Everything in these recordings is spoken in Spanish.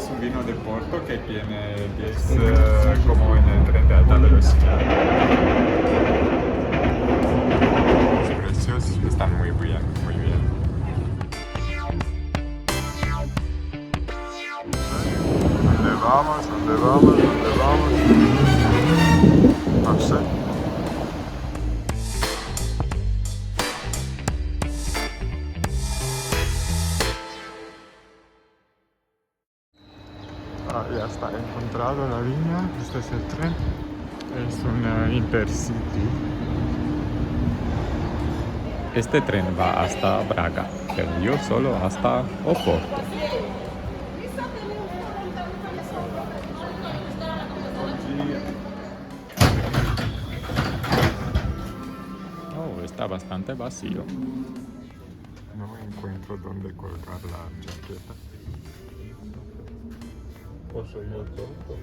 es un vino de Porto que tiene 10 como en el tren de alta velocidad. Los precios están muy bien, muy bien. ¿Dónde vamos? ¿Dónde vamos? ¿Dónde vamos? No sé. Ah, ya está, he encontrado la línea. Este es el tren. Es una Intercity. Este tren va hasta Braga, pero yo solo hasta Oporto. Oh, está bastante vacío. No encuentro dónde colgar la chaqueta. ¿O soy yo tonto?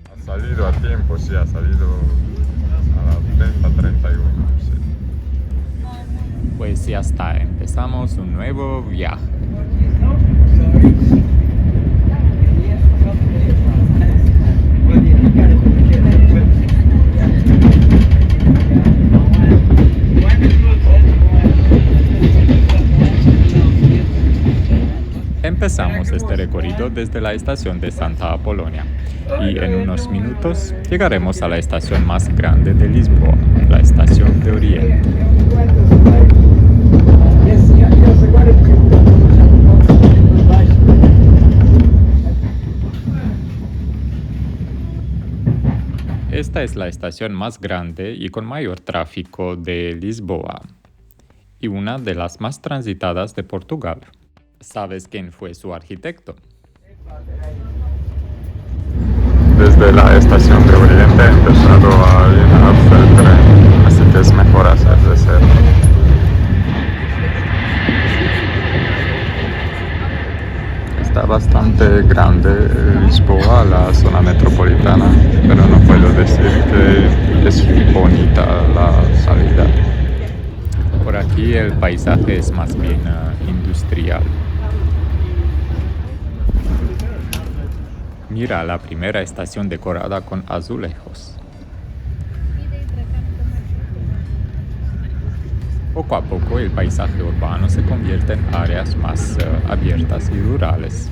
Ha salido a tiempo, sí, ha salido a las 30:31. Sí. Pues ya está, empezamos un nuevo viaje. Empezamos este recorrido desde la estación de Santa Apolonia y en unos minutos llegaremos a la estación más grande de Lisboa, la estación de Oriente. Esta es la estación más grande y con mayor tráfico de Lisboa y una de las más transitadas de Portugal. ¿Sabes quién fue su arquitecto? Desde la estación de Oriente he empezado a llenarse el tren, así que es mejor hacer de cero. Está bastante grande Lisboa, la zona metropolitana, pero no puedo decir que es bonita la salida. Por aquí el paisaje es más bien industrial. Mira la primera estación decorada con azulejos. Poco a poco el paisaje urbano se convierte en áreas más abiertas y rurales.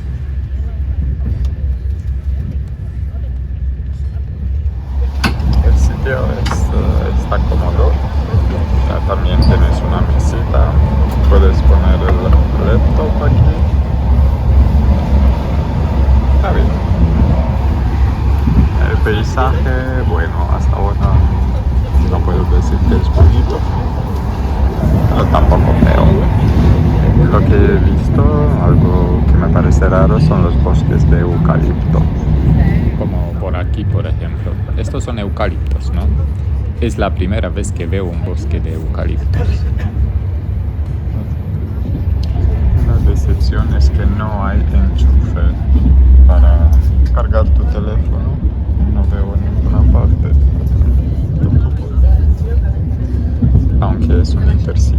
El sitio está cómodo. También tienes una mesita. Puedes poner el laptop aquí. Está bien. El paisaje, bueno, hasta ahora no puedo decir que es bonito, pero tampoco feo. Lo que he visto, algo que me parece raro, son los bosques de eucalipto. Como por aquí, por ejemplo. Estos son eucaliptos, ¿no? Es la primera vez que veo un bosque de eucaliptos. La decepción es que no hay enchufe para cargar tu teléfono. No veo en ninguna parte. Aunque es un Intercity.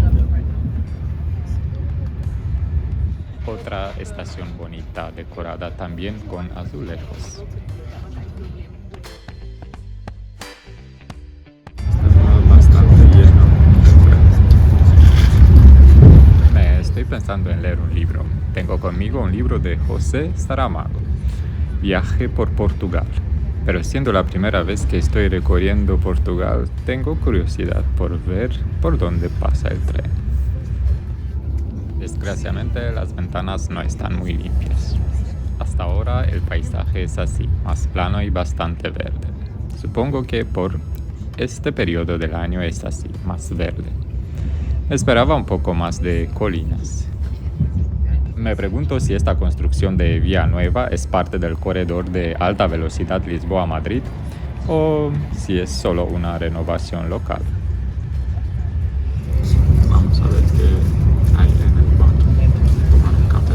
Otra estación bonita, decorada también con azulejos. Está bastante lleno. Estoy pensando en leer un libro. Tengo conmigo un libro de José Saramago, Viaje por Portugal. Pero siendo la primera vez que estoy recorriendo Portugal, tengo curiosidad por ver por dónde pasa el tren. Desgraciadamente las ventanas no están muy limpias. Hasta ahora el paisaje es así, más plano y bastante verde. Supongo que por este periodo del año es así, más verde. Esperaba un poco más de colinas. Me pregunto si esta construcción de vía nueva es parte del corredor de alta velocidad Lisboa-Madrid o si es solo una renovación local. Vamos a ver qué hay en el bar. Tomar un café.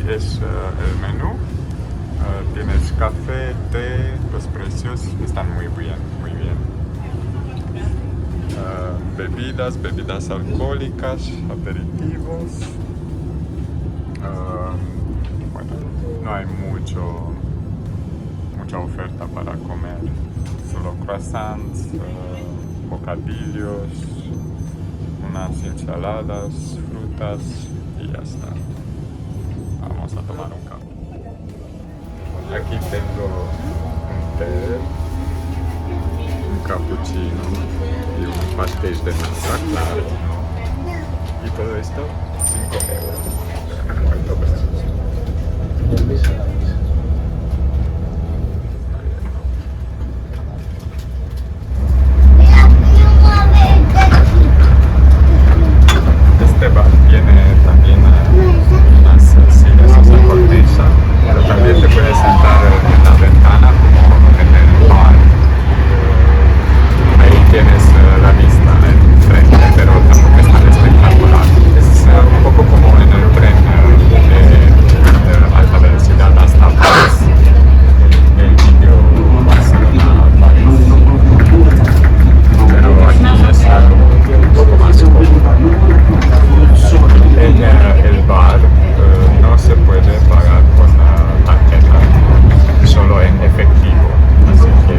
es el menú. Tienes café, té, los precios están muy bien, muy bien. Bebidas alcohólicas, aperitivos. Bueno, no hay mucha oferta para comer. Solo croissants, bocadillos, unas ensaladas, frutas y ya está. Vamos a tomar un café. Aquí tengo un té, un cappuccino y un pastel de nata, claro. Y todo esto, 5 euros. Cuánto este bar tiene también unas sillas a corteza, pero también te puedes sentar en la ventana como en el bar. Ahí tienes la vista enfrente, pero tampoco es tan espectacular. Es un poco como en el tren de alta velocidad hasta París, el vídeo Barcelona-París. Pero aquí es un poco más cómodo. En el bar no se puede pagar con tarjeta, solo en efectivo, así que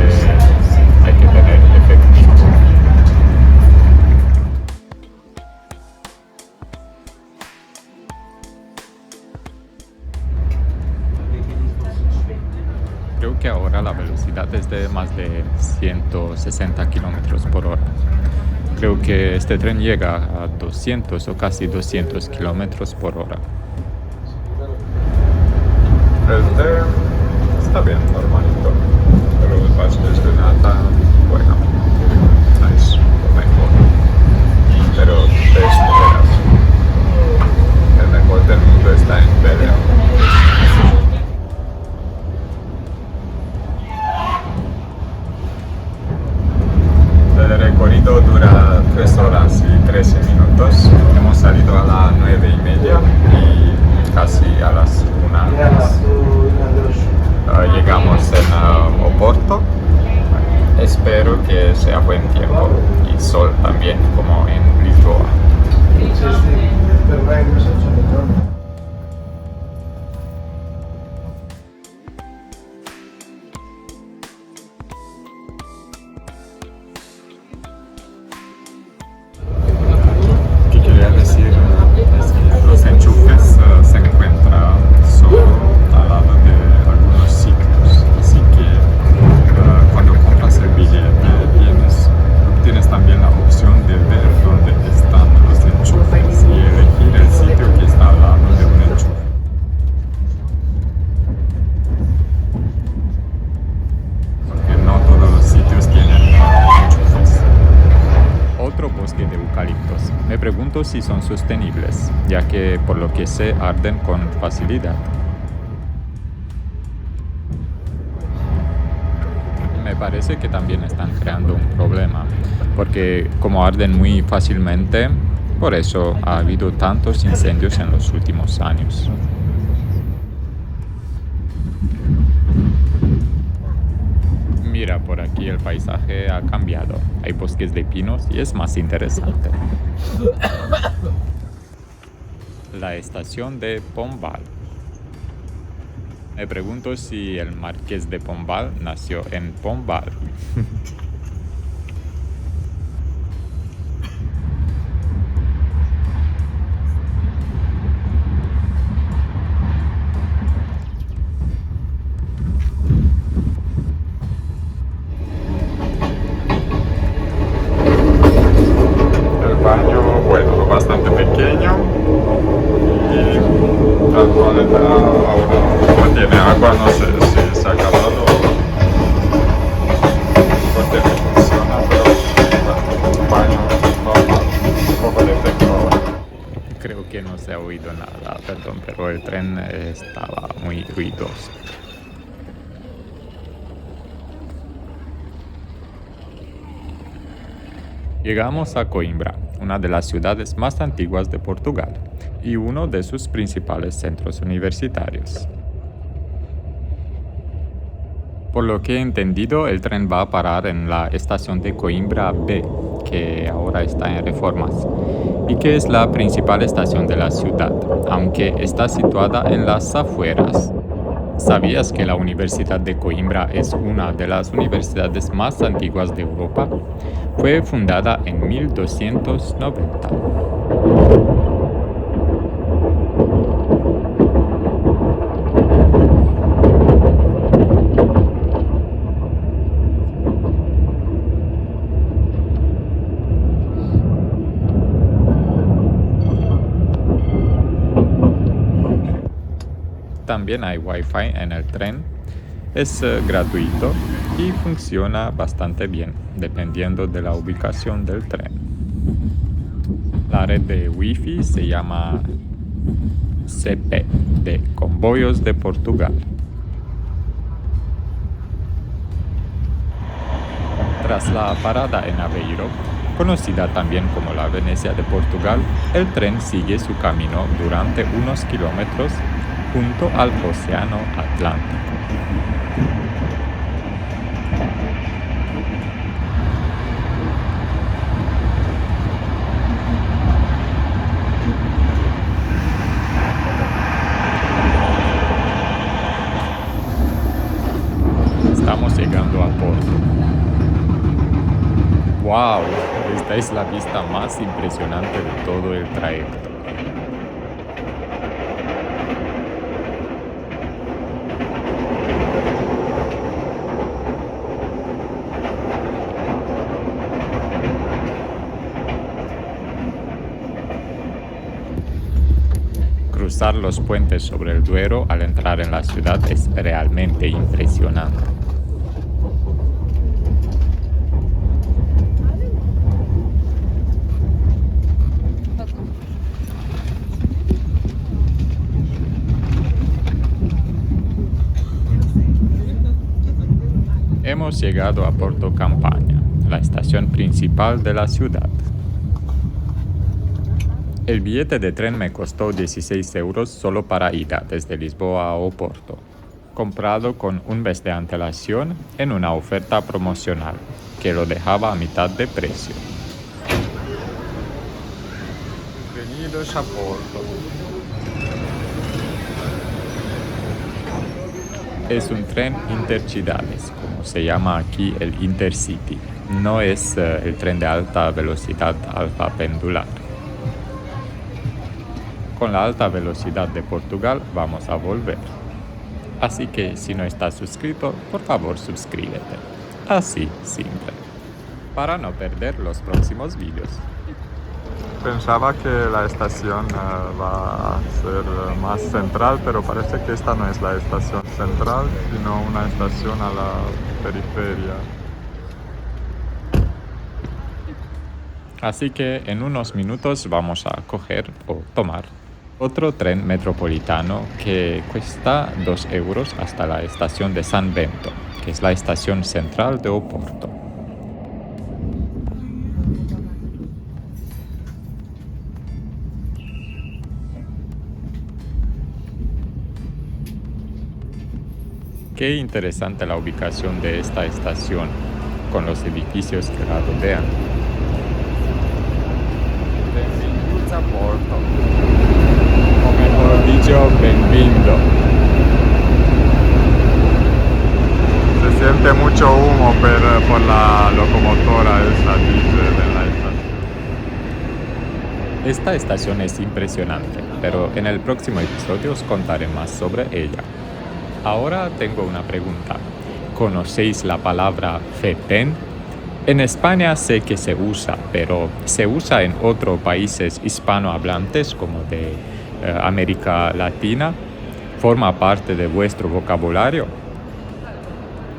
hay que tener efectivo. Creo que ahora la velocidad es de más de 160 kilómetros por hora. Creo que este tren llega a 200 o casi 200 kilómetros por hora. El tren está bien, normalito. Pero el pastel de nata, bueno, es lo mejor. Pero te esperas. El mejor del mundo está en Belém. El recorrido dura 3 horas y 13 minutos. Hemos salido a las 9:30 y casi a las 1. Llegamos en Oporto. Espero que sea buen tiempo y sol también, como en Lisboa. Los enchufes se encuentran solo al lado de algunos sitios, así que cuando compras el billete tienes también la opción de ver dónde están los enchufes y elegir el sitio que está al lado de un enchufe. Porque no todos los sitios tienen enchufes. Otro bosque de eucaliptos. Me pregunto si son sostenibles, ya que por lo que sé arden con facilidad. Me parece que también están creando un problema, porque como arden muy fácilmente, por eso ha habido tantos incendios en los últimos años. Mira, por aquí el paisaje ha cambiado. Hay bosques de pinos y es más interesante. La estación de Pombal. Me pregunto si el marqués de Pombal nació en Pombal. Bueno, bastante pequeño y la toaleta ahora no tiene agua, no sé si se ha acabado porque no funciona, pero un baño normal, un poco de efecto ahora. Creo que no se ha oído nada, perdón, pero el tren estaba muy ruidoso. Llegamos a Coimbra, una de las ciudades más antiguas de Portugal. y uno de sus principales centros universitarios. Por lo que he entendido, el tren va a parar en la estación de Coimbra B, que ahora está en reformas, y que es la principal estación de la ciudad, aunque está situada en las afueras. ¿Sabías que la Universidad de Coimbra es una de las universidades más antiguas de Europa? Fue fundada en 1290. También hay Wi-Fi en el tren. Es gratuito y funciona bastante bien, dependiendo de la ubicación del tren. La red de Wi-Fi se llama CP, de Comboios de Portugal. Tras la parada en Aveiro, conocida también como la Venecia de Portugal, el tren sigue su camino durante unos kilómetros junto al Océano Atlántico. Estamos llegando a Porto. ¡Wow! Esta es la vista más impresionante de todo el trayecto. Cruzar los puentes sobre el Duero al entrar en la ciudad es realmente impresionante. Hemos llegado a Porto Campaña, la estación principal de la ciudad. El billete de tren me costó 16 euros solo para ida desde Lisboa a Oporto, comprado con un mes de antelación en una oferta promocional que lo dejaba a mitad de precio. Bienvenidos a Porto. Es un tren intercidades, como se llama aquí el Intercity. No es el tren de alta velocidad alfa pendular. Con la alta velocidad de Portugal vamos a volver. Así que si no estás suscrito, por favor suscríbete. Así, simple. Para no perder los próximos vídeos. Pensaba que la estación va a ser más central, pero parece que esta no es la estación central, sino una estación a la periferia. Así que en unos minutos vamos a coger o tomar otro tren metropolitano que cuesta 2 euros hasta la estación de San Bento, que es la estación central de Oporto. Qué interesante la ubicación de esta estación, con los edificios que la rodean. Benvenuti a Porto. O mejor dicho, benvindo. Se siente mucho humo por la locomotora esta diésel de la estación. Esta estación es impresionante, pero en el próximo episodio os contaré más sobre ella. Ahora tengo una pregunta. ¿Conocéis la palabra FETEN? En España sé que se usa, pero ¿se usa en otros países hispanohablantes como de América Latina? ¿Forma parte de vuestro vocabulario?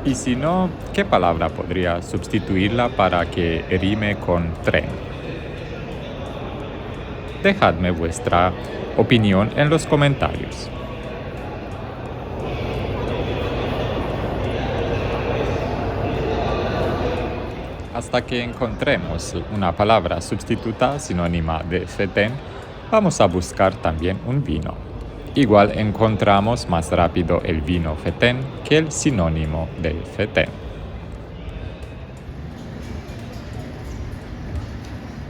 Y si no, ¿qué palabra podría sustituirla para que rime con tren? Dejadme vuestra opinión en los comentarios. Hasta que encontremos una palabra sustituta sinónima de FETEN, vamos a buscar también un vino. Igual encontramos más rápido el vino Fetén que el sinónimo del Fetén.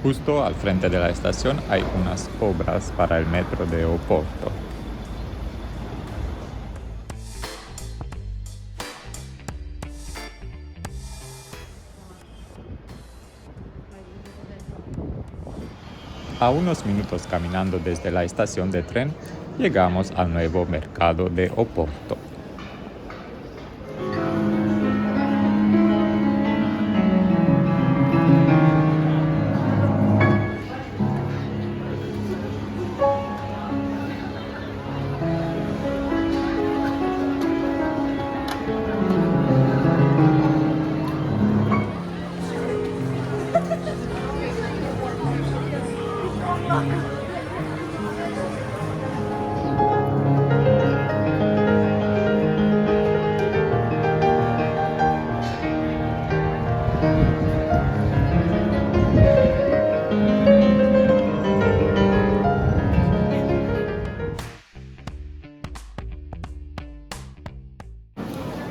Justo al frente de la estación hay unas obras para el metro de Oporto. A unos minutos caminando desde la estación de tren, llegamos al nuevo mercado de Oporto.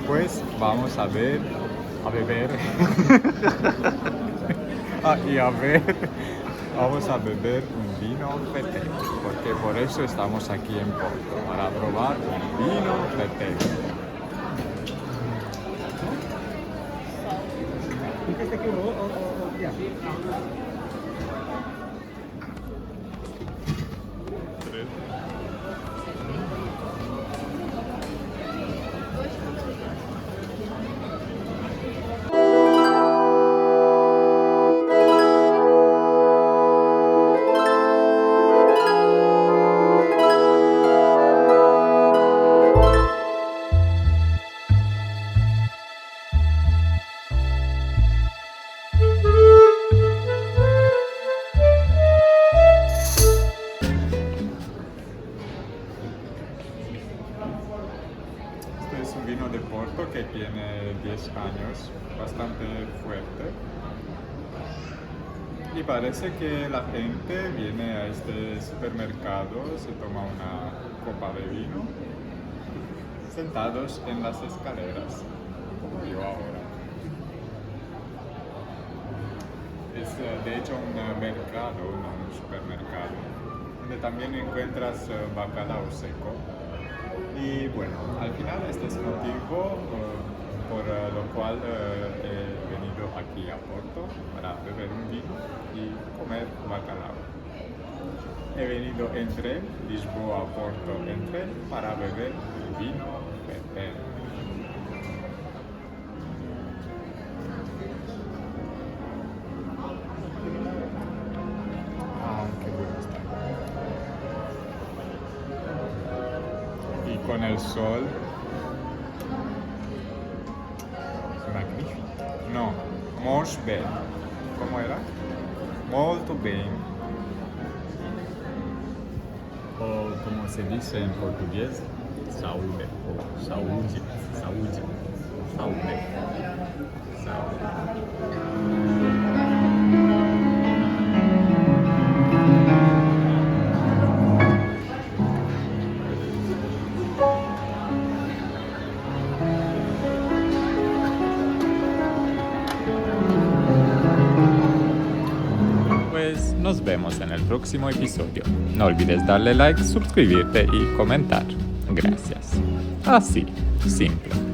Pues vamos a beber vamos a beber un vino Fetén, porque por eso estamos aquí en Porto, para probar un vino Fetén. Este es un vino de Porto que tiene 10 años, bastante fuerte. Y parece que la gente viene a este supermercado, se toma una copa de vino, sentados en las escaleras, como yo ahora. Es de hecho un mercado, no un supermercado, donde también encuentras bacalao seco. Y bueno, al final este es el motivo por lo cual he venido aquí a Porto para beber un vino y comer bacalao. He venido en tren, Lisboa a Porto en tren, para beber el vino Fetén. Ah, qué bueno está. Y con el sol. Es magnífico. No, molt bem. ¿Cómo era? Molto bem. O como se dice en portugués, saúde. O saúde. Saúde. Saúde. Saúde. Pues nos vemos en el próximo episodio. No olvides darle like, suscribirte y comentar. Gracias. Así, simple.